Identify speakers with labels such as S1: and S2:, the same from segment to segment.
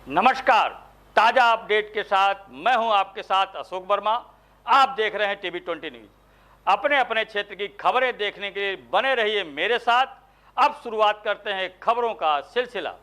S1: नमस्कार, ताज़ा अपडेट के साथ मैं हूं आपके साथ अशोक वर्मा। आप देख रहे हैं टीवी 20 न्यूज़। अपने अपने क्षेत्र की खबरें देखने के लिए बने रहिए मेरे साथ। अब शुरुआत करते हैं खबरों का सिलसिला।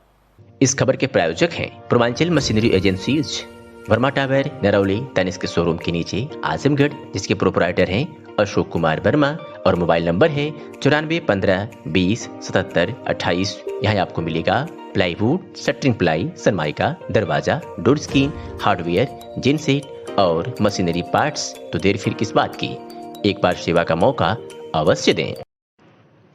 S2: इस खबर के प्रायोजक हैं Purvanchal machinery agencies, Verma tower, Narauli, Tanishq showroom के नीचे आजमगढ़, जिसके प्रोपराइटर हैं अशोक कुमार वर्मा और मोबाइल नंबर है 9415207728। यहाँ आपको मिलेगा प्लाईवुड, शटरिंग प्लाई, सनमाइका, दरवाजा, डोर स्क्रीन, हार्डवेयर, जिन सेट और मशीनरी पार्ट्स। तो देर फिर किस बात की, एक बार सेवा का मौका अवश्य दें।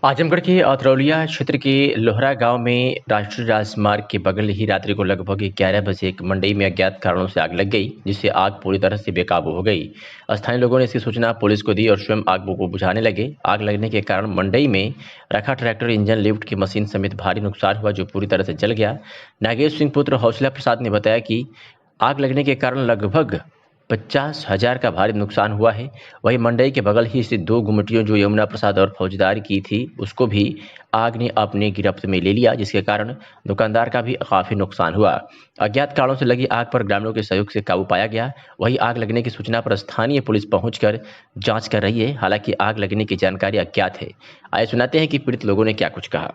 S2: आजमगढ़ के अतरौलिया क्षेत्र के लोहरा गांव में राष्ट्रीय राजमार्ग के बगल ही रात्रि को लगभग 11 बजे एक मंडई में अज्ञात कारणों से आग लग गई, जिससे आग पूरी तरह से बेकाबू हो गई। स्थानीय लोगों ने इसकी सूचना पुलिस को दी और स्वयं आग को बुझाने लगे। आग लगने के कारण मंडई में रखा ट्रैक्टर, इंजन, लिफ्ट की मशीन समेत भारी नुकसान हुआ, जो पूरी तरह से जल गया। नागेश सिंह पुत्र हौसला प्रसाद ने बताया कि आग लगने के कारण लगभग 50,000 का भारी नुकसान हुआ है। वहीं मंडई के बगल ही स्थित 2 गुमटियों जो यमुना प्रसाद और फौजदार की थी, उसको भी आग ने अपने गिरफ्त में ले लिया, जिसके कारण दुकानदार का भी काफी नुकसान हुआ। अज्ञात कारणों से लगी आग पर ग्रामीणों के सहयोग से काबू पाया गया। वहीं आग लगने की सूचना पर स्थानीय पुलिस पहुंचकर जांच कर रही है। हालांकि आग लगने की जानकारी अज्ञात है। आइए सुनाते हैं कि पीड़ित लोगों ने क्या कुछ कहा।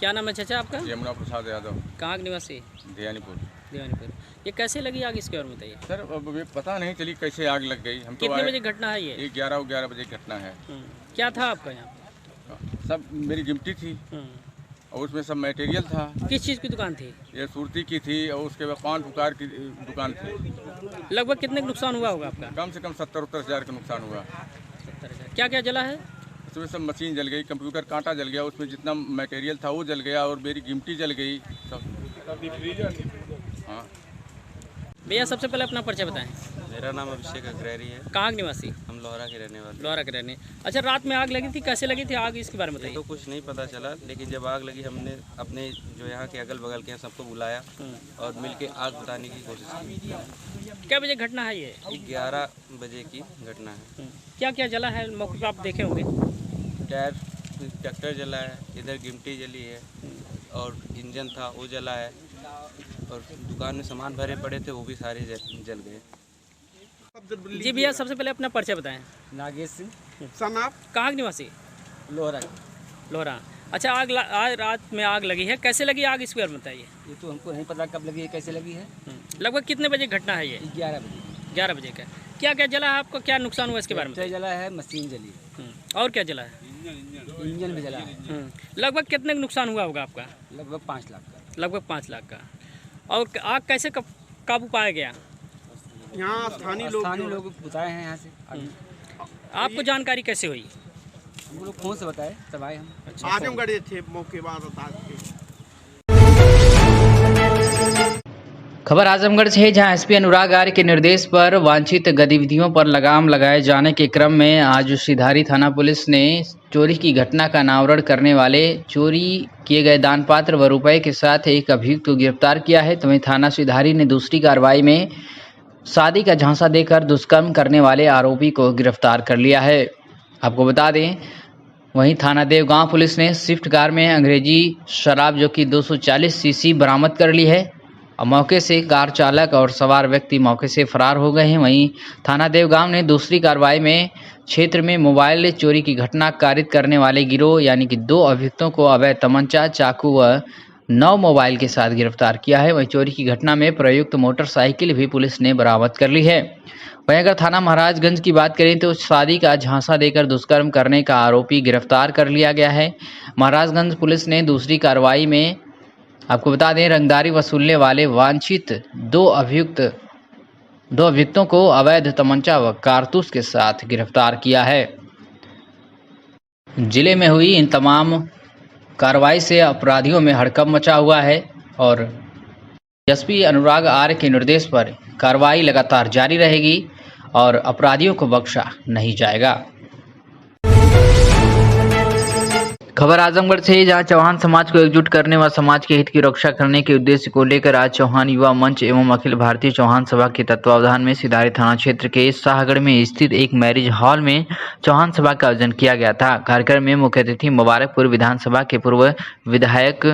S3: क्या नाम है चाचा आपका?
S4: यमुना प्रसाद यादव।
S3: कहाँ के निवासी?
S4: दीवानीपुर।
S3: दीवानीपुर। ये कैसे लगी आग, इसके बारे में बताइए।
S4: सर अब ये पता नहीं चली कैसे आग लग गई। हम तो
S3: कितने बजे घटना है ये?
S4: 11 बजे घटना है।
S3: क्या था आपका यहाँ?
S4: सब मेरी गिमटी थी और उसमें सब मटेरियल था।
S3: किस चीज़ की दुकान थी?
S4: ये सुरती की थी और उसके बाद पान पुकार की दुकान थी।
S3: लगभग कितने का नुकसान हुआ होगा आपका?
S4: कम से कम 70-70 हज़ार का नुकसान हुआ।
S3: 70,000। क्या क्या जला है?
S4: उसमें सब मशीन जल गई, कंप्यूटर कांटा जल गया, उसमें जितना मटेरियल था वो जल गया और मेरी गिमटी जल गई सब। हाँ
S3: भैया, सबसे पहले अपना परिचय बताएं।
S5: मेरा नाम अभिषेक अग्रहरी है।
S3: कहाँ के निवासी?
S5: हम लोहरा के रहने वाले।
S3: लोहरा के रहने। अच्छा, रात में आग लगी थी, कैसे लगी थी आग, इसके बारे में
S5: तो
S3: बताइए।
S5: कुछ नहीं पता चला, लेकिन जब आग लगी हमने अपने जो यहाँ के अगल बगल के हैं सबको बुलाया और मिलके आग बुझाने की कोशिश की।
S3: क्या बजे घटना है ये?
S5: 11 बजे की घटना है।
S3: क्या क्या जला है मौके पर, आप देखे होंगे?
S5: ट्रैक्टर जला है, इधर गिमटी जली है और इंजन था वो जला है और दुकान में सामान भरे पड़े थे वो भी सारे जल गए।
S3: जी भैया, सबसे पहले अपना परिचय बताएं।
S6: नागेश सिंह सनाब,
S3: कहाँ के निवासी?
S6: लोहरा।
S3: लोहरा। अच्छा, आज रात में आग लगी है, कैसे लगी आग, इसके बारे में बताइए।
S6: ये तो हमको नहीं पता कब लगी है, कैसे लगी है।
S3: लगभग कितने बजे घटना है ये?
S6: 11 बजे।
S3: 11 बजे का। क्या क्या जला है आपको, क्या नुकसान हुआ इसके बारे में?
S6: ट्रैक्टर जला है, मशीन जली है,
S3: और क्या जला है?
S6: इंजन भी जला है।
S3: लगभग कितने का नुकसान हुआ होगा आपका?
S6: लगभग 5 लाख का।
S3: लगभग 5 लाख का। और आग कैसे काबू पाया गया?
S6: यहाँ स्थानीय लोग बताए हैं यहाँ से।
S3: आपको जानकारी कैसे हुई?
S6: हम लोग फोन से बताए तब आए हम।
S7: आजमगढ़ थे मौके बाद।
S8: खबर आजमगढ़ से है, जहां एसपी अनुराग आर्य के निर्देश पर वांछित गतिविधियों पर लगाम लगाए जाने के क्रम में आज सिधारी थाना पुलिस ने चोरी की घटना का अनावरण करने वाले, चोरी किए गए दान पात्र व रुपए के साथ एक अभियुक्त को गिरफ्तार किया है। तो वहीं थाना सिधारी ने दूसरी कार्रवाई में शादी का झांसा देकर दुष्कर्म करने वाले आरोपी को गिरफ्तार कर लिया है। आपको बता दें, वहीं थाना देवगांव पुलिस ने स्विफ्ट कार में अंग्रेजी शराब जो कि 240 सीसी बरामद कर ली है और मौके से कार चालक और सवार व्यक्ति मौके से फरार हो गए हैं। वहीं थाना देवगांव ने दूसरी कार्रवाई में क्षेत्र में मोबाइल चोरी की घटना कारित करने वाले गिरोह यानी कि 2 अभियुक्तों को अवैध तमंचा, चाकू व 9 मोबाइल के साथ गिरफ्तार किया है। वहीं चोरी की घटना में प्रयुक्त मोटरसाइकिल भी पुलिस ने बरामद कर ली है। वहीं अगर थाना महाराजगंज की बात करें तो शादी का झांसा देकर दुष्कर्म करने का आरोपी गिरफ्तार कर लिया गया है। महाराजगंज पुलिस ने दूसरी कार्रवाई में, आपको बता दें, रंगदारी वसूलने वाले वांछित 2 अभियुक्तों को अवैध तमंचा व कारतूस के साथ गिरफ्तार किया है। जिले में हुई इन तमाम कार्रवाई से अपराधियों में हड़कंप मचा हुआ है और एसपी अनुराग आर्य के निर्देश पर कार्रवाई लगातार जारी रहेगी और अपराधियों को बख्शा नहीं जाएगा। खबर आजमगढ़ से, जहां चौहान समाज को एकजुट करने व समाज के हित की रक्षा करने के उद्देश्य को लेकर आज चौहान युवा मंच एवं अखिल भारतीय चौहान सभा के तत्वावधान में सिधारी थाना क्षेत्र के शाहगढ़ में स्थित एक मैरिज हॉल में चौहान सभा का आयोजन किया गया था। कार्यक्रम में मुख्य अतिथि मुबारकपुर विधानसभा के पूर्व विधायक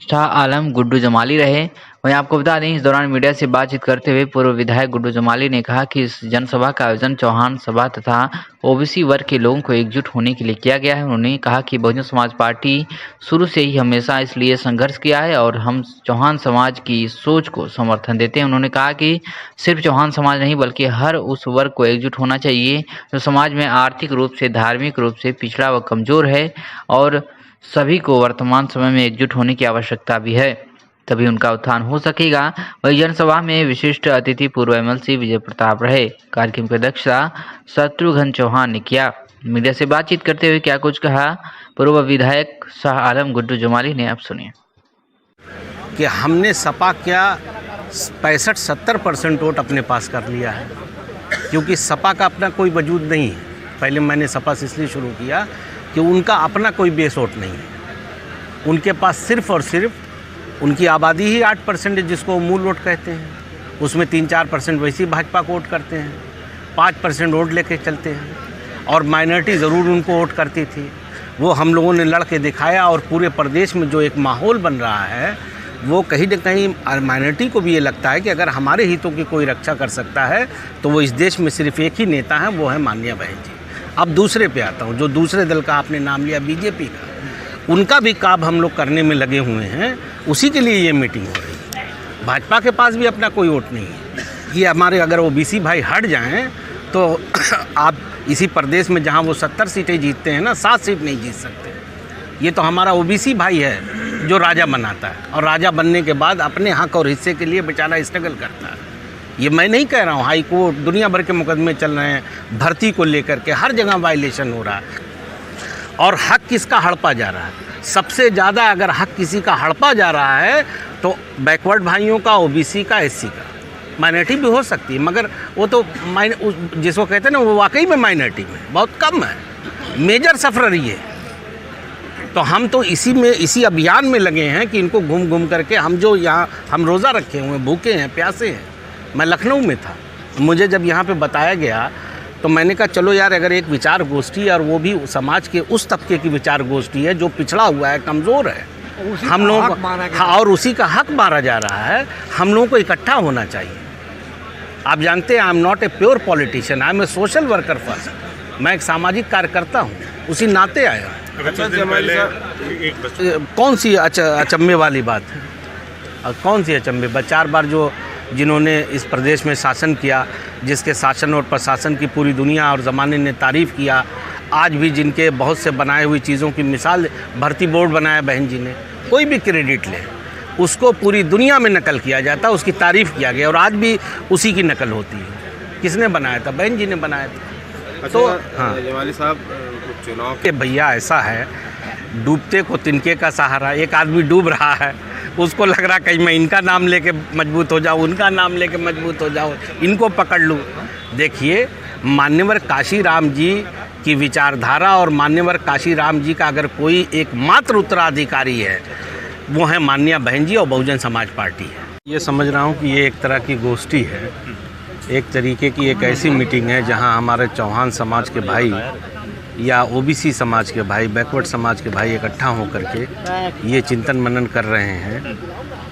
S8: शाह आलम गुड्डू जमाली रहे। वहीं आपको बता दें, इस दौरान मीडिया से बातचीत करते हुए पूर्व विधायक गुड्डू जमाली ने कहा कि इस जनसभा का आयोजन चौहान सभा तथा ओबीसी वर्ग के लोगों को एकजुट होने के लिए किया गया है। उन्होंने कहा कि बहुजन समाज पार्टी शुरू से ही हमेशा इसलिए संघर्ष किया है और हम चौहान समाज की सोच को समर्थन देते हैं। उन्होंने कहा कि सिर्फ चौहान समाज नहीं बल्कि हर उस वर्ग को एकजुट होना चाहिए जो समाज में आर्थिक रूप से, धार्मिक रूप से पिछड़ा व कमजोर है और सभी को वर्तमान समय में एकजुट होने की आवश्यकता भी है, तभी उनका उत्थान हो सकेगा। वही जनसभा में विशिष्ट अतिथि पूर्व एमएलसी विजय प्रताप रहे। कार्यक्रम की अध्यक्षता शत्रुघ्न चौहान ने किया। मीडिया से बातचीत करते हुए क्या कुछ कहा पूर्व विधायक शाह आलम गुड्डू जमाली ने, आप सुनिए।
S9: कि हमने सपा क्या 65-70% वोट अपने पास कर लिया है, क्योंकि सपा का अपना कोई वजूद नहीं है। पहले मैंने सपा से इसलिए शुरू किया कि उनका अपना कोई बेस वोट नहीं है। उनके पास सिर्फ और सिर्फ उनकी आबादी ही 8% है, जिसको मूल वोट कहते हैं। उसमें 3-4% वैसे ही भाजपा को वोट करते हैं, 5% वोट लेके चलते हैं और माइनॉरिटी ज़रूर उनको वोट करती थी। वो हम लोगों ने लड़ के दिखाया और पूरे प्रदेश में जो एक माहौल बन रहा है वो कहीं न कहीं माइनॉरिटी को भी ये लगता है कि अगर हमारे हितों की कोई रक्षा कर सकता है तो वो इस देश में सिर्फ एक ही नेता है, वो है माननीय बहन जी। अब दूसरे पे आता हूँ, जो दूसरे दल का आपने नाम लिया बीजेपी का, उनका भी काम हम लोग करने में लगे हुए हैं। उसी के लिए ये मीटिंग हो रही है। भाजपा के पास भी अपना कोई वोट नहीं है। ये हमारे अगर ओबीसी भाई हट जाएं तो आप इसी प्रदेश में जहां वो 70 सीटें जीतते हैं ना, 7 सीट नहीं जीत सकते। ये तो हमारा ओबीसी भाई है जो राजा बनाता है और राजा बनने के बाद अपने हक और हिस्से के लिए बेचारा स्ट्रगल करता है। ये मैं नहीं कह रहा हूँ, हाई कोर्ट दुनिया भर के मुकदमे चल रहे हैं भर्ती को लेकर के, हर जगह वायलेशन हो रहा है और हक किसका हड़पा जा रहा है। सबसे ज़्यादा अगर हक किसी का हड़पा जा रहा है तो बैकवर्ड भाइयों का, ओबीसी का, एससी का। माइनॉरिटी भी हो सकती है मगर वो तो जिसको कहते हैं ना, वो वाकई में माइनॉरिटी में बहुत कम है, मेजर सफरर ही है। तो हम तो इसी अभियान में लगे हैं कि इनको घूम घूम करके हम जो यहाँ हम रोज़ा रखे हुए हैं, भूखे हैं, प्यासे हैं। मैं लखनऊ में था, मुझे जब यहाँ पे बताया गया तो मैंने कहा चलो यार, अगर एक विचार गोष्ठी और वो भी समाज के उस तबके की विचार गोष्ठी है जो पिछड़ा हुआ है, कमज़ोर है, हम लोग और उसी का हक मारा जा रहा है, हम लोगों को इकट्ठा होना चाहिए। आप जानते हैं I am not a pure politician, I am a social worker first. मैं एक सामाजिक कार्यकर्ता हूँ, उसी नाते आया। कौन सी अचंभे वाली बात है? कौन सी अचंभे? 4 बार जिन्होंने इस प्रदेश में शासन किया, जिसके शासन और प्रशासन की पूरी दुनिया और ज़माने ने तारीफ़ किया, आज भी जिनके बहुत से बनाए हुई चीज़ों की मिसाल, भर्ती बोर्ड बनाया बहन जी ने, कोई भी क्रेडिट ले उसको पूरी दुनिया में नकल किया जाता, उसकी तारीफ़ किया गया और आज भी उसी की नकल होती है। किसने बनाया था? बहन जी ने बनाया था।
S7: अच्छा, तो हाँ जमाली साहब, चुनाव
S9: के भैया ऐसा है, डूबते को तिनके का सहारा। एक आदमी डूब रहा है, उसको लग रहा कहीं मैं इनका नाम लेके मजबूत हो जाऊँ, उनका नाम लेके मजबूत हो जाऊँ, इनको पकड़ लूँ। देखिए, मान्यवर काशीराम जी की विचारधारा और मान्यवर काशीराम जी का अगर कोई एकमात्र उत्तराधिकारी है वो है माननीय बहन जी और बहुजन समाज पार्टी है। ये समझ रहा हूँ कि ये एक तरह की गोष्ठी है, एक तरीके की एक ऐसी मीटिंग है जहाँ हमारे चौहान समाज के भाई या ओबीसी समाज के भाई, बैकवर्ड समाज के भाई इकट्ठा होकर के ये चिंतन मनन कर रहे हैं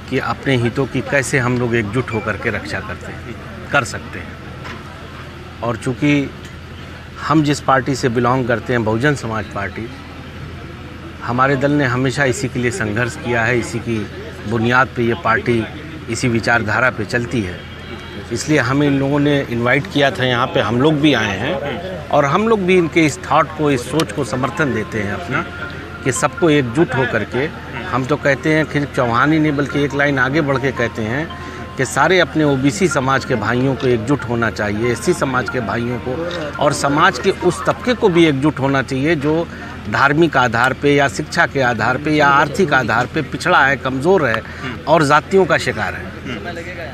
S9: कि अपने हितों की कैसे हम लोग एकजुट होकर के रक्षा कर सकते हैं। और चूँकि हम जिस पार्टी से बिलोंग करते हैं, बहुजन समाज पार्टी, हमारे दल ने हमेशा इसी के लिए संघर्ष किया है, इसी की बुनियाद पे ये पार्टी इसी विचारधारा पे चलती है। इसलिए हमें इन लोगों ने इनवाइट किया था, यहाँ पे हम लोग भी आए हैं और हम लोग भी इनके इस थॉट को, इस सोच को समर्थन देते हैं अपना, कि सबको एकजुट हो करके, हम तो कहते हैं कि चौहान ही नहीं बल्कि एक लाइन आगे बढ़ के कहते हैं कि सारे अपने ओबीसी समाज के भाइयों को एकजुट होना चाहिए, एससी समाज के भाइयों को और समाज के उस तबके को भी एकजुट होना चाहिए जो धार्मिक आधार पे या शिक्षा के आधार पे या आर्थिक आधार पे पिछड़ा है, कमज़ोर है और जातियों का शिकार है।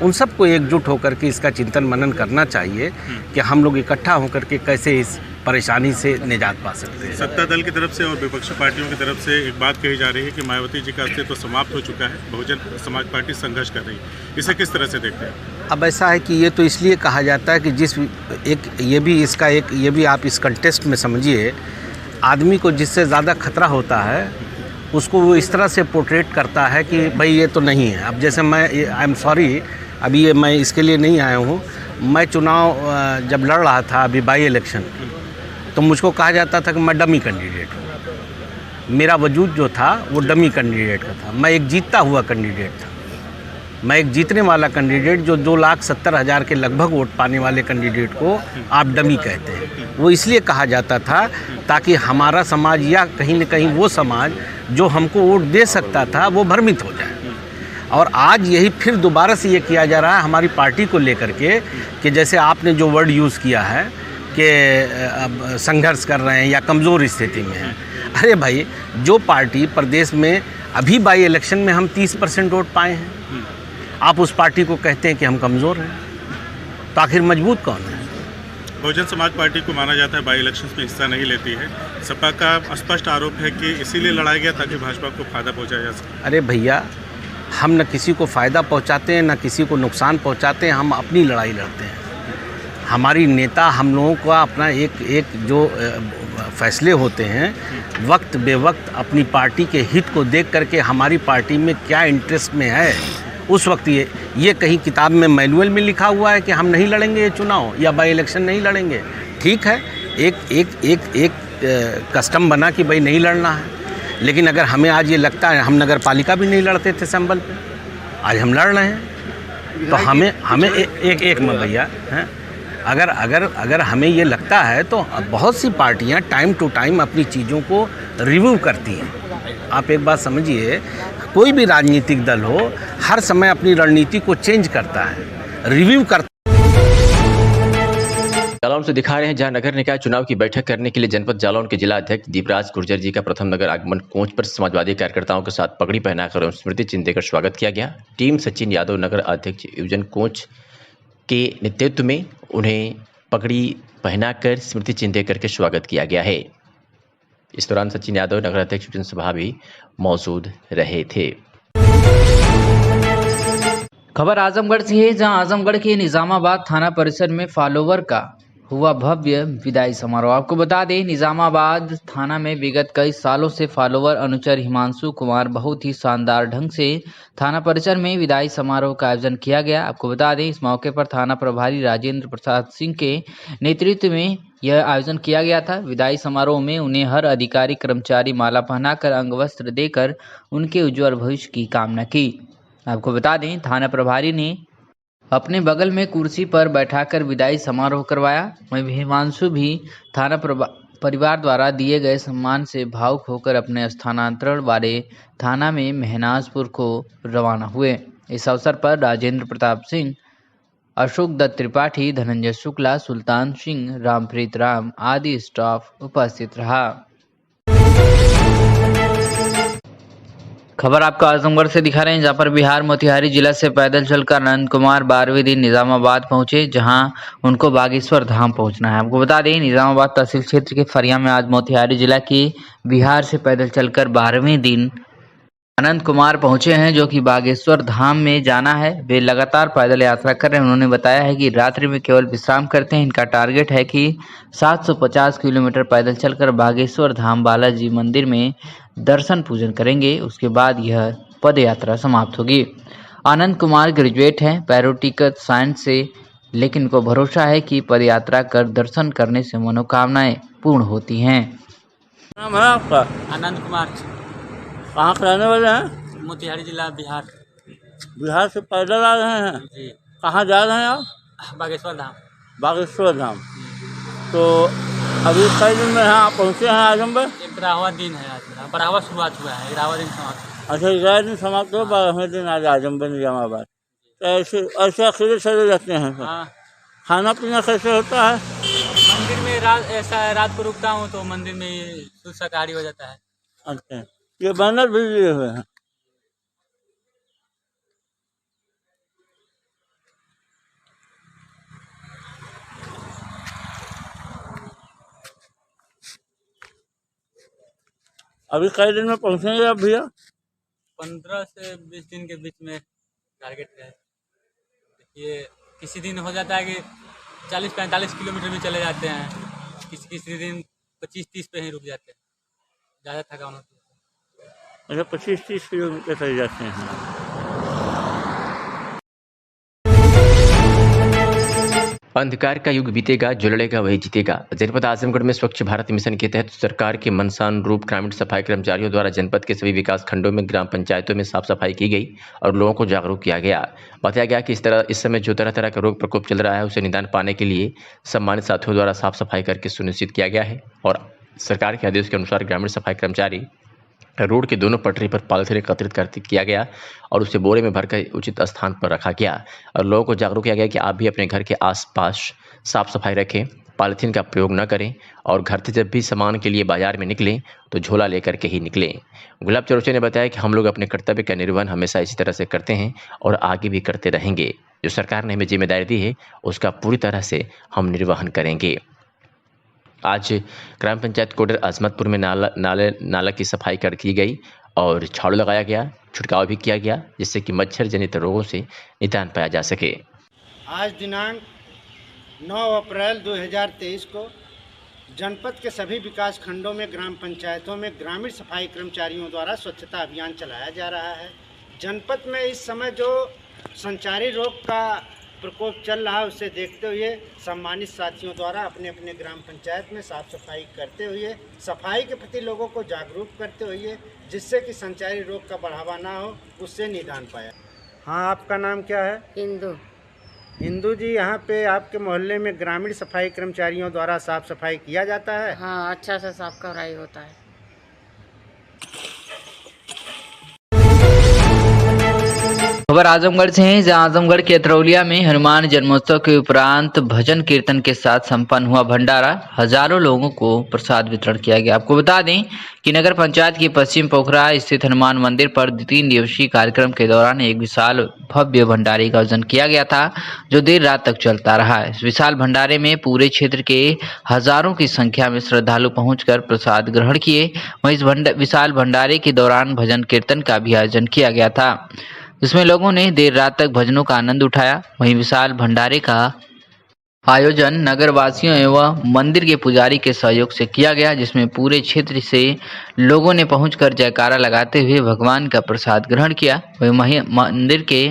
S9: उन सबको एकजुट होकर के इसका चिंतन मनन करना चाहिए कि हम लोग इकट्ठा होकर के कैसे इस परेशानी से निजात पा सकते हैं।
S10: सत्ता दल की तरफ से और विपक्षी पार्टियों की तरफ से एक बात कही जा रही है कि मायावती जी का अस्तित्व समाप्त हो चुका है, बहुजन समाज पार्टी संघर्ष कर रही है, इसे किस तरह से देखते हैं?
S9: अब ऐसा है कि ये तो इसलिए कहा जाता है कि ये भी आप इस कंटेस्ट में समझिए, आदमी को जिससे ज़्यादा खतरा होता है उसको वो इस तरह से पोर्ट्रेट करता है कि भाई ये तो नहीं है। अब जैसे मैं आई एम सॉरी, अभी ये मैं इसके लिए नहीं आया हूँ। मैं चुनाव जब लड़ रहा था अभी बाई इलेक्शन, तो मुझको कहा जाता था कि मैं डमी कैंडिडेट हूँ। मेरा वजूद जो था वो डमी कैंडिडेट का था। मैं एक जीतता हुआ कैंडिडेट था। मैं एक जीतने वाला कैंडिडेट, जो 2,70,000 के लगभग वोट पाने वाले कैंडिडेट को आप डमी कहते हैं। वो इसलिए कहा जाता था ताकि हमारा समाज या कहीं न कहीं वो समाज जो हमको वोट दे सकता था वो भ्रमित हो जाए। और आज यही फिर दोबारा से ये किया जा रहा है हमारी पार्टी को लेकर के, कि जैसे आपने जो वर्ड यूज़ किया है कि अब संघर्ष कर रहे हैं या कमज़ोर स्थिति में हैं। अरे भाई, जो पार्टी प्रदेश में अभी बाई इलेक्शन में हम 30% वोट पाए हैं, आप उस पार्टी को कहते हैं कि हम कमज़ोर हैं, तो आखिर मजबूत कौन है?
S10: बहुजन समाज पार्टी को माना जाता है बाई इलेक्शंस में हिस्सा नहीं लेती है। सपा का स्पष्ट आरोप है कि इसीलिए लड़ाया गया ताकि भाजपा को फायदा पहुंचाया जा सके।
S9: अरे भैया, हम न किसी को फ़ायदा पहुंचाते हैं न किसी को नुकसान पहुंचाते हैं, हम अपनी लड़ाई लड़ते हैं। हमारी नेता, हम लोगों का अपना एक जो फैसले होते हैं, वक्त बेवक्त अपनी पार्टी के हित को देख करके हमारी पार्टी में क्या इंटरेस्ट में है, उस वक्त ये कहीं किताब में मैनुअल में लिखा हुआ है कि हम नहीं लड़ेंगे ये चुनाव या बाई इलेक्शन नहीं लड़ेंगे। ठीक है, एक कस्टम बना कि भाई नहीं लड़ना है। लेकिन अगर हमें आज ये लगता है, हम नगर पालिका भी नहीं लड़ते थे संबल पे, आज हम लड़ रहे हैं, तो हमें एक में भैया हैं, अगर हमें ये लगता है तो बहुत सी पार्टियां टाइम टू टाइम अपनी चीज़ों को रिव्यू करती हैं। आप एक बात समझिए, कोई भी राजनीतिक दल हो, हर समय अपनी रणनीति को चेंज करता है, रिव्यू करता है।
S2: जालौन से दिखा रहे हैं, जहां नगर निकाय चुनाव की बैठक करने के लिए जनपद जालौन के जिला अध्यक्ष दीपराज गुर्जर जी का प्रथम नगर आगमन कोच पर समाजवादी कार्यकर्ताओं के साथ पगड़ी पहनाकर स्मृति चिन्ह देकर स्वागत किया गया। टीम सचिन यादव नगर अध्यक्ष युवजन कोच के नेतृत्व में उन्हें पगड़ी पहनाकर स्मृति चिन्ह देकर के स्वागत किया गया है। इस दौरान सचिन यादव नगर अध्यक्ष युवजन सभा भी मौजूद रहे थे।
S8: खबर आजमगढ़ से है, जहां आजमगढ़ के निजामाबाद थाना परिसर में फॉलोवर का हुआ भव्य विदाई समारोह। आपको बता दें, निजामाबाद थाना में विगत कई सालों से फॉलोवर अनुचर हिमांशु कुमार बहुत ही शानदार ढंग से थाना परिसर में विदाई समारोह का आयोजन किया गया। आपको बता दें, इस मौके पर थाना प्रभारी राजेंद्र प्रसाद सिंह के नेतृत्व में यह आयोजन किया गया था। विदाई समारोह में उन्हें हर अधिकारी कर्मचारी माला पहनाकर अंग वस्त्र देकर उनके उज्जवल भविष्य की कामना की। आपको बता दें, थाना प्रभारी ने अपने बगल में कुर्सी पर बैठाकर विदाई समारोह करवाया। वहीं हिमांशु भी थाना परिवार द्वारा दिए गए सम्मान से भावुक होकर अपने स्थानांतरण वाले थाना में महनाजपुर को रवाना हुए। इस अवसर पर राजेंद्र प्रताप सिंह, अशोक दत्त त्रिपाठी, धनंजय शुक्ला, सुल्तान सिंह, रामप्रीत राम आदि स्टाफ उपस्थित रहा। खबर आपको आजमगढ़ से दिखा रहे हैं, जहां पर बिहार मोतिहारी जिला से पैदल चलकर अनंत कुमार 12वें दिन निजामाबाद पहुंचे, जहां उनको बागेश्वर धाम पहुंचना है। आपको बता दें, निजामाबाद तहसील क्षेत्र के फरिया में आज मोतिहारी जिला की बिहार से पैदल चलकर 12वें दिन अनंत कुमार पहुंचे हैं, जो कि बागेश्वर धाम में जाना है। वे लगातार पैदल यात्रा कर रहे हैं। उन्होंने बताया है कि रात्रि में केवल विश्राम करते हैं। इनका टारगेट है कि 750 किलोमीटर पैदल चलकर बागेश्वर धाम बालाजी मंदिर में दर्शन पूजन करेंगे। उसके बाद यह पद यात्रा समाप्त होगी। आनंद कुमार ग्रेजुएट हैं पैरोटिकल साइंस से, लेकिन उनको भरोसा है कि पद यात्रा कर दर्शन करने से मनोकामनाएं पूर्ण होती हैं।
S6: नाम है आपका?
S3: आनंद कुमार,
S6: कहाँ के रहने वाले हैं?
S3: मोतिहारी जिला बिहार।
S6: बिहार से पैदल आ रहे हैं?
S3: जी,
S6: कहाँ जा रहे हैं आप?
S3: बागेश्वर धाम।
S6: बागेश्वर धाम। तो अभी कई दिन में यहाँ पहुँचे हैं आजमगढ़?
S3: 11वां दिन है आज मेरा, 12वां शुरुआत हुआ है, 11वां दिन समाप्त।
S6: अच्छा, 11 दिन समाप्त हो, 12वें दिन आज आजमगढ़ निजामाबाद। तो ऐसे अकेले चले जाते हैं?
S3: हाँ।
S6: खाना पीना कैसे होता है?
S3: मंदिर में रात को रुकता हूँ तो मंदिर में शुद्ध शाकाहारी हो जाता है।
S6: अच्छा, ये बैनर भी लिए हुए हैं। अभी कई दिन में पहुँचेंगे आप भैया?
S3: 15 से 20 दिन के बीच में टारगेट है। ये किसी दिन हो जाता है कि 40-45 किलोमीटर भी चले जाते हैं, किसी दिन 25-30 पे ही रुक जाते हैं, ज़्यादा थकान होती है।
S6: मतलब 25-30 किलोमीटर चले जाते हैं।
S2: अंधकार का युग बीतेगा, जो लड़ेगा वही जीतेगा। जनपद आजमगढ़ में स्वच्छ भारत मिशन के तहत सरकार के मनसानुरूप ग्रामीण सफाई कर्मचारियों द्वारा जनपद के सभी विकास खंडों में ग्राम पंचायतों में साफ सफाई की गई और लोगों को जागरूक किया गया। बताया गया कि इस समय जो तरह तरह का रोग प्रकोप चल रहा है उसे निदान पाने के लिए सम्मानित साथियों द्वारा साफ सफाई करके सुनिश्चित किया गया है और सरकार के आदेश के अनुसार ग्रामीण सफाई कर्मचारी रोड के दोनों पटरी पर पॉलिथीन एकत्रित किया गया और उसे बोरे में भरकर उचित स्थान पर रखा गया और लोगों को जागरूक किया गया कि आप भी अपने घर के आसपास साफ सफाई रखें, पॉलिथीन का प्रयोग न करें और घर से जब भी सामान के लिए बाजार में निकलें तो झोला लेकर के ही निकलें। गुलाब चौरसिया ने बताया कि हम लोग अपने कर्तव्य का निर्वहन हमेशा इसी तरह से करते हैं और आगे भी करते रहेंगे। जो सरकार ने हमें जिम्मेदारी दी है उसका पूरी तरह से हम निर्वहन करेंगे। आज ग्राम पंचायत कोडर अजमतपुर में नाला की सफाई की गई और झाड़ू लगाया गया, छिड़काव भी किया गया जिससे कि मच्छर जनित रोगों से निदान पाया जा सके।
S11: आज दिनांक 9 अप्रैल 2023 को जनपद के सभी विकास खंडों में ग्राम पंचायतों में ग्रामीण सफाई कर्मचारियों द्वारा स्वच्छता अभियान चलाया जा रहा है। जनपद में इस समय जो संचारी रोग का प्रकोप चल रहा है उसे देखते हुए सम्मानित साथियों द्वारा अपने अपने ग्राम पंचायत में साफ सफाई करते हुए सफाई के प्रति लोगों को जागरूक करते हुए जिससे कि संचारी रोग का बढ़ावा ना हो उससे निदान पाया। हाँ, आपका नाम क्या है? इंदू जी, यहाँ पे आपके मोहल्ले में ग्रामीण सफाई कर्मचारियों द्वारा साफ सफाई किया जाता है?
S12: हाँ, अच्छा से साफ कराई होता है।
S8: खबर आजमगढ़ से है, जहां आजमगढ़ के अतरौलिया में हनुमान जन्मोत्सव के उपरांत भजन कीर्तन के साथ संपन्न हुआ भंडारा। हजारों लोगों को प्रसाद वितरण किया गया। आपको बता दें कि नगर पंचायत की पश्चिम पोखरा स्थित हनुमान मंदिर पर 3 दिवसीय कार्यक्रम के दौरान एक विशाल भव्य भंडारे का आयोजन किया गया था जो देर रात तक चलता रहा। इस विशाल भंडारे में पूरे क्षेत्र के हजारों की संख्या में श्रद्धालु पहुंचकर प्रसाद ग्रहण किए। वहीं इस विशाल भंडारे के दौरान भजन कीर्तन का भी आयोजन किया गया था जिसमें लोगों ने देर रात तक भजनों का आनंद उठाया। वहीं विशाल भंडारे का आयोजन नगर वासियों एवं मंदिर के पुजारी के सहयोग से किया गया जिसमें पूरे क्षेत्र से लोगों ने पहुंचकर जयकारा लगाते हुए भगवान का प्रसाद ग्रहण किया। वहीं मंदिर के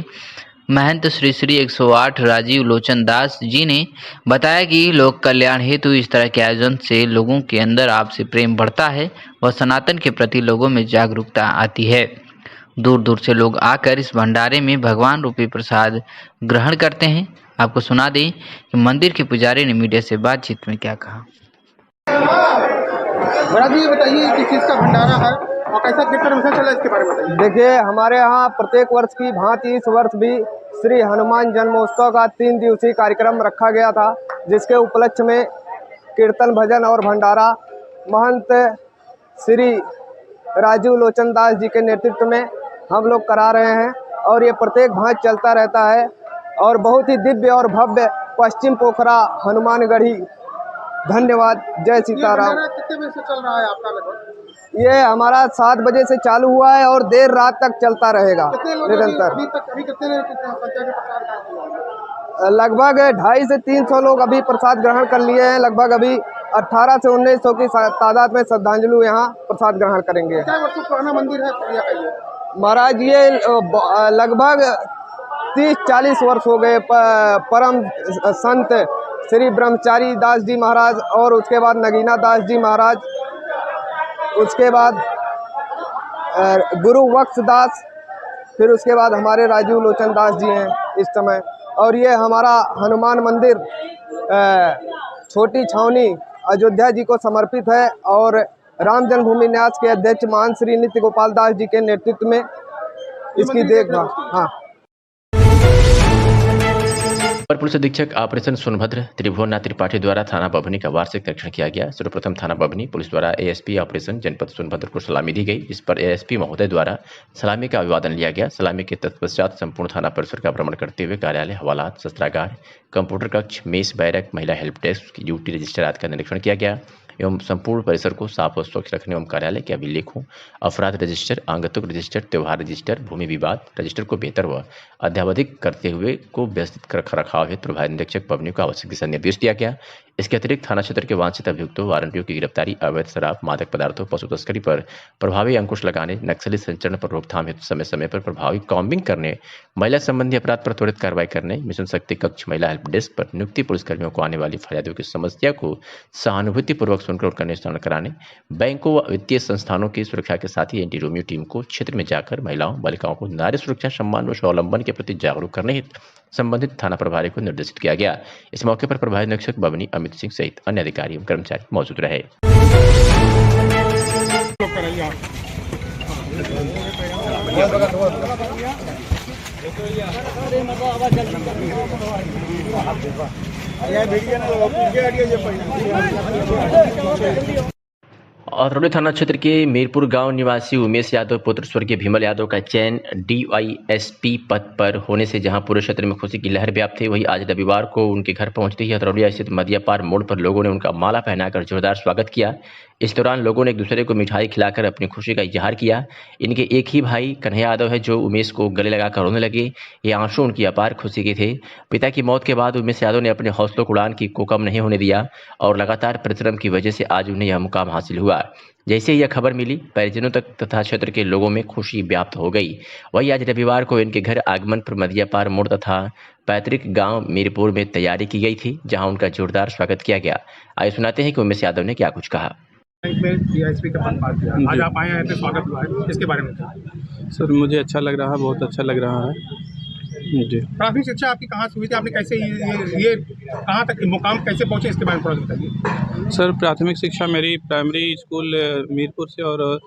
S8: महंत श्री श्री 108 राजीव लोचन दास जी ने बताया कि लोक कल्याण हेतु इस तरह के आयोजन से लोगों के अंदर आपसी प्रेम बढ़ता है व सनातन के प्रति लोगों में जागरूकता आती है। दूर दूर से लोग आकर इस भंडारे में भगवान रूपी प्रसाद ग्रहण करते हैं। आपको सुना दें कि मंदिर के पुजारी ने मीडिया से बातचीत में क्या कहा।
S13: जी बताइए किस चीज़ का भंडारा है और कैसा कीर्तन विषय चला इसके बारे में बताइए।
S14: देखिए, हमारे यहाँ प्रत्येक वर्ष की भांति इस वर्ष भी श्री हनुमान जन्मोत्सव का 3 दिवसीय कार्यक्रम रखा गया था जिसके उपलक्ष्य में कीर्तन भजन और भंडारा महंत श्री राजीव लोचन दास जी के नेतृत्व में हम लोग करा रहे हैं और ये प्रत्येक भांति चलता रहता है और बहुत ही दिव्य और भव्य पश्चिम पोखरा हनुमानगढ़ी। धन्यवाद। जय सीताराम।
S13: कितने बजे से चल रहा है आपका लगभग?
S14: ये हमारा 7 बजे से चालू हुआ है और देर रात तक चलता रहेगा निरंतर। लगभग 250 से 300 लोग अभी प्रसाद ग्रहण कर लिए हैं। लगभग अभी 18 से 1900 की तादाद में श्रद्धांजलि यहाँ प्रसाद ग्रहण करेंगे।
S13: क्या वर्षों पुराना मंदिर है
S14: महाराज? ये लगभग 30-40 वर्ष हो गए। परम संत श्री ब्रह्मचारी दास जी महाराज और उसके बाद नगीना दास जी महाराज, उसके बाद गुरु वक्स दास, फिर उसके बाद हमारे राजीव लोचन दास जी हैं इस समय। और ये हमारा हनुमान मंदिर छोटी छावनी अयोध्या जी को समर्पित है और राम जन्मभूमि न्यास के अध्यक्ष महान श्री नित्य गोपाल दास जी के नेतृत्व में इसकी देखभाल। हाँ।
S2: पुलिस अधीक्षक ऑपरेशन सोनभद्र त्रिभुवननाथ त्रिपाठी द्वारा थाना बभनी का वार्षिक निरीक्षण किया गया। सर्वप्रथम थाना बभनी पुलिस द्वारा एएसपी ऑपरेशन जनपद सोनभद्र को सलामी दी गई, जिस पर एएसपी महोदय द्वारा सलामी का अभिवादन लिया गया। सलामी के तत्पश्चात संपूर्ण थाना परिसर का भ्रमण करते हुए कार्यालय, हवालात, शस्त्रागार, कंप्यूटर कक्ष, मेस, बैरक, महिला हेल्प डेस्क, ड्यूटी रजिस्टर आदि का निरीक्षण किया गया। एवं संपूर्ण परिसर को साफ और स्वच्छ रखने एवं कार्यालय के अभिलेखों, अपराध रजिस्टर, आगंतुक रजिस्टर, त्यौहार रजिस्टर, भूमि विवाद रजिस्टर को बेहतर व अद्यावधिक करते हुए को व्यवस्थित रख रखाव हेतु प्रभारी निरीक्षक पबनी को आवश्यक दिशा निर्देश दिया गया। इसके अतिरिक्त थाना क्षेत्र के वांछित अभियुक्तों, वारंटियों की गिरफ्तारी, अवैध शराब, मादक पदार्थों, पशु तस्करी पर प्रभावी अंकुश लगाने, नक्सली संचरण पर रोकथाम हेतु समय समय पर प्रभावी कॉम्बिंग करने, महिला संबंधी अपराध पर त्वरित कार्रवाई करने, मिशन शक्ति कक्ष, महिला हेल्प डेस्क पर नियुक्ति पुलिसकर्मियों को आने वाली फरियादियों की समस्या को सहानुभूतिपूर्वक सुनकर उनका निस्तारण कराने, बैंकों व वित्तीय संस्थानों की सुरक्षा के साथ ही एंटी रोमियो टीम को क्षेत्र में जाकर महिलाओं, बालिकाओं को नारी सुरक्षा, सम्मान व स्वावलंबन के प्रति जागरूक करने हेतु संबंधित थाना प्रभारी को निर्देशित किया गया। इस मौके पर प्रभारी निरीक्षक बबनी अमित सिंह सहित अन्य अधिकारी एवं कर्मचारी मौजूद रहे। और रौली थाना क्षेत्र के मीरपुर गांव निवासी उमेश यादव पुत्र स्वर्गीय भीमल यादव का चयन DYSP पद पर होने से जहां पूरे क्षेत्र में खुशी की लहर व्याप्त थी, वहीं आज रविवार को उनके घर पहुंचते ही हथरौलिया स्थित मदियापार मोड़ पर लोगों ने उनका माला पहनाकर जोरदार स्वागत किया। इस दौरान लोगों ने एक दूसरे को मिठाई खिलाकर अपनी खुशी का इजहार किया। इनके एक ही भाई कन्हैया यादव है जो उमेश को गले लगाकर रोने लगे। ये आंसू उनकी अपार खुशी के थे। पिता की मौत के बाद उमेश यादव ने अपने हौसलों को उड़ान को कम नहीं होने दिया और लगातार परिश्रम की वजह से आज उन्हें यह मुकाम हासिल हुआ। जैसे ही यह खबर मिली, परिजनों तक तथा क्षेत्र के लोगों में खुशी व्याप्त हो गई। वहीं आज रविवार को इनके घर आगमन पर मदियापार मोड़ तथा पैतृक गांव मीरपुर में तैयारी की गई थी, जहां उनका जोरदार स्वागत किया गया। आइए सुनाते हैं कि उमेश यादव ने क्या कुछ कहा।
S13: DYSP का पद पा दिया, आज आप आए हैं तो स्वागत हुआ है, इसके बारे में
S15: सर मुझे अच्छा लग रहा है, बहुत अच्छा लग रहा है जी।
S13: प्राथमिक शिक्षा आपकी कहाँ से हुई थी, आपने कैसे ये कहाँ तक मुकाम कैसे पहुँचे, इसके बारे में थोड़ा बताइए।
S15: सर प्राथमिक शिक्षा मेरी प्राइमरी स्कूल मीरपुर से और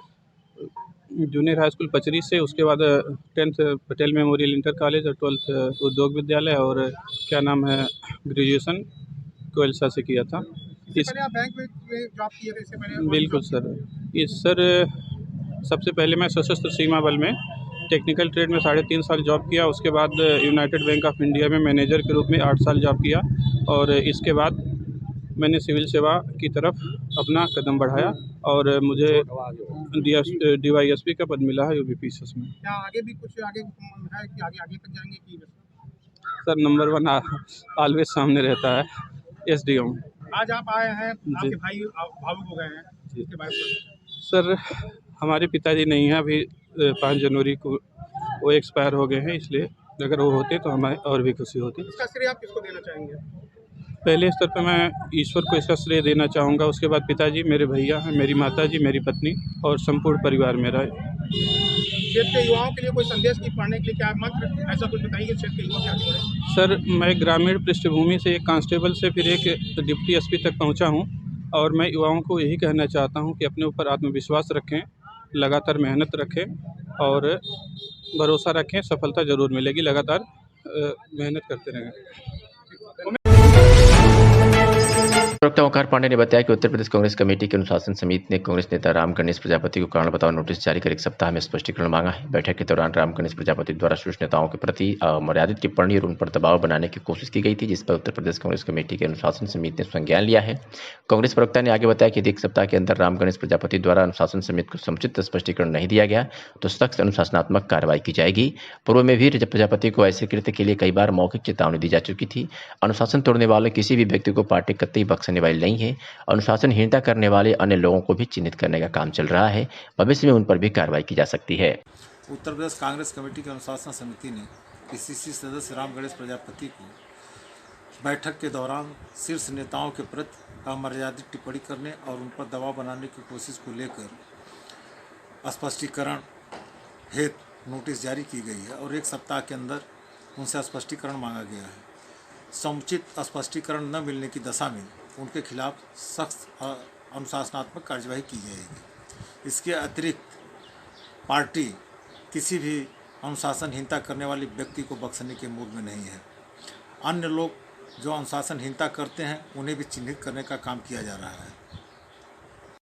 S15: जूनियर हाई स्कूल पचरी से, उसके बाद 10th Patel memorial inter college और 12th उद्योग विद्यालय और क्या नाम है ग्रेजुएशन कोयलसा से किया था।
S13: पहले आप बैंक में जॉब किए थे इससे पहले?
S15: बिल्कुल सर। ये सर सबसे पहले मैं सशस्त्र सीमा बल में टेक्निकल ट्रेड में 3.5 साल जॉब किया। उसके बाद यूनाइटेड बैंक ऑफ इंडिया में मैनेजर के रूप में 8 साल जॉब किया और इसके बाद मैंने सिविल सेवा की तरफ अपना कदम बढ़ाया और मुझे DYSP का पद मिला है UPSS में।
S13: क्या आगे भी कुछ आगे है कि आगे तक जाएंगे कि?
S15: सर नंबर 1 ऑलवेज सामने रहता है SDO में।
S13: आज आप आए हैं, आपके भाई भावुक हो गए हैं, इसके बारे में?
S15: सर हमारे पिताजी नहीं हैं अभी, 5 जनवरी को वो एक्सपायर हो गए हैं, इसलिए अगर वो होते तो हमें और भी खुशी होती।
S13: इसका श्रेय आप किसको देना चाहेंगे?
S15: पहले स्तर पर मैं ईश्वर को इसका श्रेय देना चाहूँगा, उसके बाद पिताजी, मेरे भैया हैं, मेरी माताजी, मेरी पत्नी और संपूर्ण परिवार मेरा है।
S13: क्षेत्र के युवाओं के लिए कोई संदेश की पढ़ने के लिए क्या मंत्र ऐसा कुछ बताइए, क्षेत्र के युवा क्या करें?
S15: सर मैं ग्रामीण पृष्ठभूमि से एक कांस्टेबल से फिर एक डिप्टी SP तक पहुँचा हूँ और मैं युवाओं को यही कहना चाहता हूँ कि अपने ऊपर आत्मविश्वास रखें, लगातार मेहनत रखें और भरोसा रखें, सफलता ज़रूर मिलेगी। लगातार मेहनत करते रहें।
S2: प्रवक्ता ओंकार पांडे ने बताया कि उत्तर प्रदेश कांग्रेस कमेटी के अनुशासन समिति ने कांग्रेस नेता राम गणेश प्रजापति को कारण बताओ नोटिस जारी कर 1 सप्ताह में स्पष्टीकरण मांगा है। बैठक के दौरान राम गणेश प्रजापति द्वारा शीर्ष नेताओं के प्रति अमर्यादित टिप्पणी और उन पर दबाव बनाने की कोशिश की गई थी, जिस पर उत्तर प्रदेश कांग्रेस कमेटी के अनुशासन समिति ने संज्ञान लिया है। कांग्रेस प्रवक्ता ने आगे बताया कि यदि 1 सप्ताह के अंदर राम गणेश प्रजापति द्वारा अनुशासन समिति को समुचित स्पष्टीकरण नहीं दिया गया तो सख्त अनुशासनात्मक कार्रवाई की जाएगी। पूर्व में भी प्रजापति को ऐसे कृत्य के लिए कई बार मौखिक चेतावनी दी जा चुकी थी। अनुशासन तोड़ने वाले किसी भी व्यक्ति को पार्टी कतई बख्शने वाली नहीं है। अनुशासनहीनता करने वाले अन्य लोगों को भी चिन्हित करने का काम चल रहा है। भविष्य में उन पर भी कार्रवाई की जा सकती है।
S16: उत्तर प्रदेश कांग्रेस कमेटी के अनुशासन समिति ने PCC सदस्य राम गणेश प्रजापति को बैठक के दौरान शीर्ष नेताओं के प्रति अमर्यादित टिप्पणी करने और उन पर दबाव बनाने की कोशिश को लेकर स्पष्टीकरण हेतु नोटिस जारी की गई है और 1 सप्ताह के अंदर उनसे स्पष्टीकरण मांगा गया है। समुचित स्पष्टीकरण न मिलने की दशा में उनके खिलाफ सख्त अनुशासनात्मक कार्यवाही की जाएगी। इसके अतिरिक्त पार्टी किसी भी अनुशासनहीनता करने वाले व्यक्ति को बख्शने के मूड में नहीं है। अन्य लोग जो अनुशासनहीनता करते हैं उन्हें भी चिन्हित करने का काम किया जा रहा है।